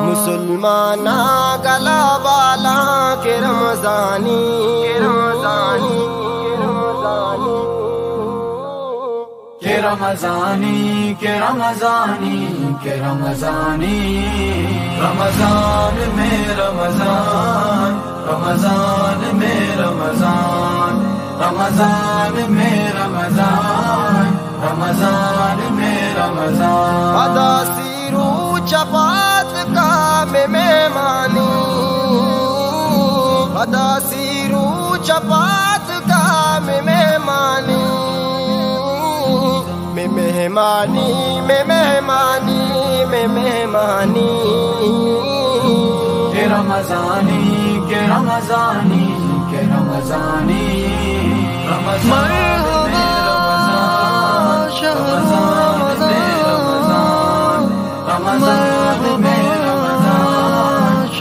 مسلمانا گلا والا کے رمضانی رمضانی کے رمضانی کے رمضانی رمضان میں رمضان رمضان میں رمضان رمضان میں رمضان رمضان میں رمضان ادا سیرو چپات کا میں مہمانی ادا سیرو چپات کا میں مہمانی میں مہمانی میں مہمانی میں مہمانی کے رمضانی کے رمضانی کے رمضانی رمضان میں رمضان رمضان میں رمضان رمضان میں رمضان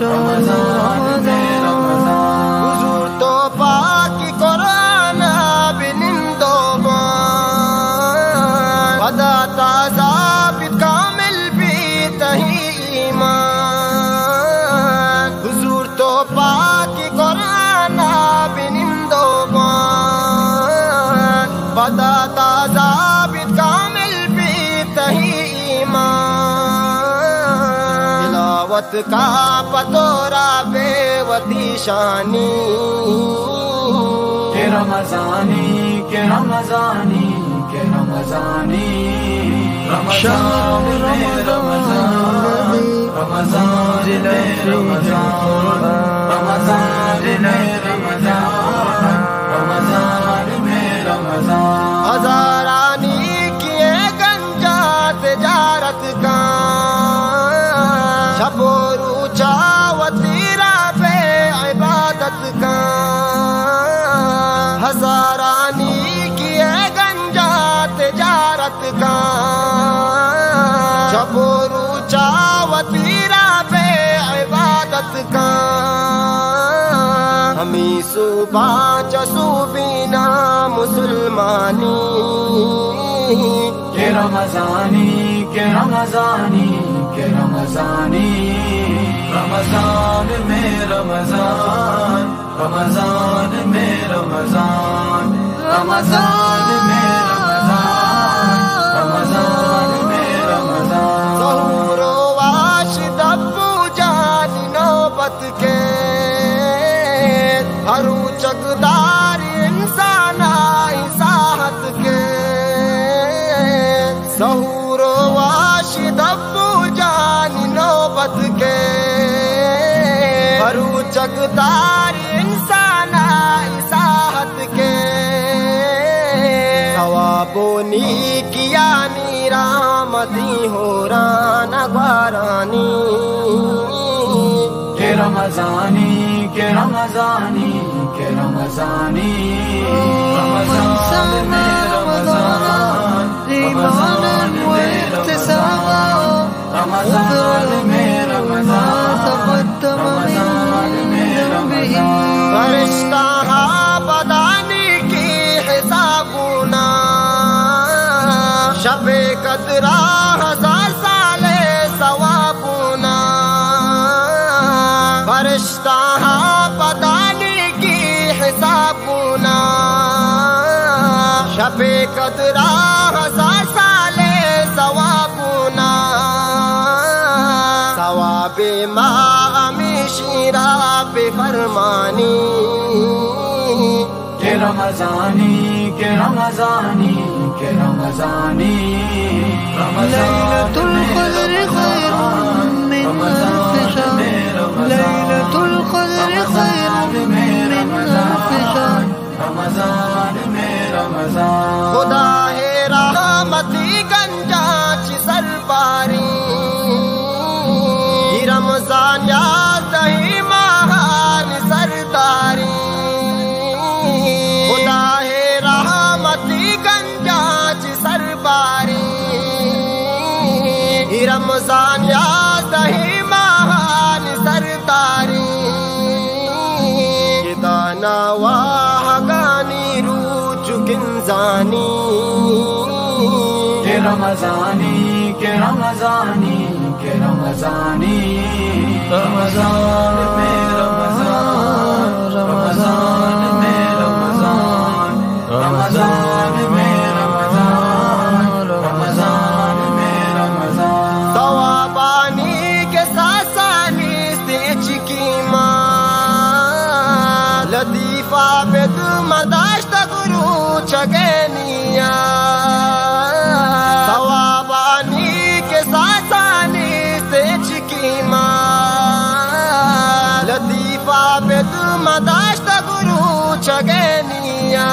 رمضان میں رمضان حضور تو پاک قرآن بنندو ودا تازہ کامل بھی تہی ایمان حضور تو پاک قرآن بنندو ودا تازہ کامل بھی تہی ایمان تلاوت کا پتورا بے وتی شانی کے رمضانی کے رمضانی کے رمضانی رمضان میں رمضان رمضان میں رمضان رمضان میں رمضان رمضان میں رمضان ہزارانی کیے گنجا تجارت کا شب و روچا وتیرا پہ عبادت کا ہزارانی کیے گنجا تجارت کا شب و روچا وتیرا پہ عبادت کا ہمیں صبح چصوبینا مسلمانی کے رمضانی کے رمضانی کے رمضانی رمضان میں رمضان رمضان میں رمضان رمضان میں رمضان رمضان میں رمضان ظہور و واشد ابو جان نوبت کے ہرو چگدار انسان ساحت کے ظہور و واشد ابو جان نوبت کے ہرو چگدار انسان ساحت کے ثوابونی کیا نیرامتی ہو رانا گوارانی کے رمضانی کے رمضانی کے رمضانی رمضان میں رمضان رمضان میں رمضان رمضان میں رمضان رمضان میں رمضان فرشتہ بدانی کی حسابنا شب قدرہ ہزار سال ثوابنا فرشتہ بدانی کی حسابنا شب قدرہ ہزار سال ثوابنا ثواب ماہ شیرا پہ فرمانی کے رمضانی کے رمضانی کے رمضانی ليلة القدر خير من ألف شهر ليلة القدر خير من ألف شهر رمضان میں رمضان خدا ہے رحمتی گنجا چی سرباری رمضان یاد ہی مہان سرداری خدا ہے رحمتی گنجا چی سرباری رمضان یاد ہی مہان نواهگانی روچ گنزانی کہ رمضانی کہ رمضانی کہ رمضانی رمضان میں رمضان رمضان میں رمضان رمضان میں رمضان رمضان میں رمضان توابانی کے ساسانی سیچ کی ماں لطیفہ پہ تم داشت گرو چگنیا توابانی کے ساسانی سیچ کی ماں لطیفہ پہ تم داشت گرو چگنیا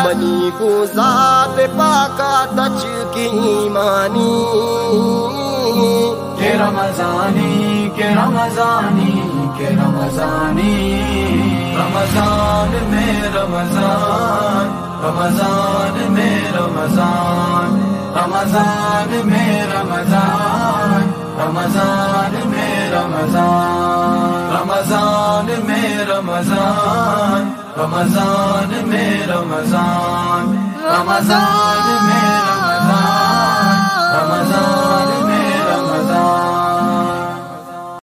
منی کو ذات پاکا تچ کی مانی کہ رمضانی کہ رمضانی کہ رمضانی رمضان میں رمضان رمضان میں رمضان رمضان میں رمضان رمضان میں رمضان رمضان میں رمضان رمضان میں رمضان رمضان میں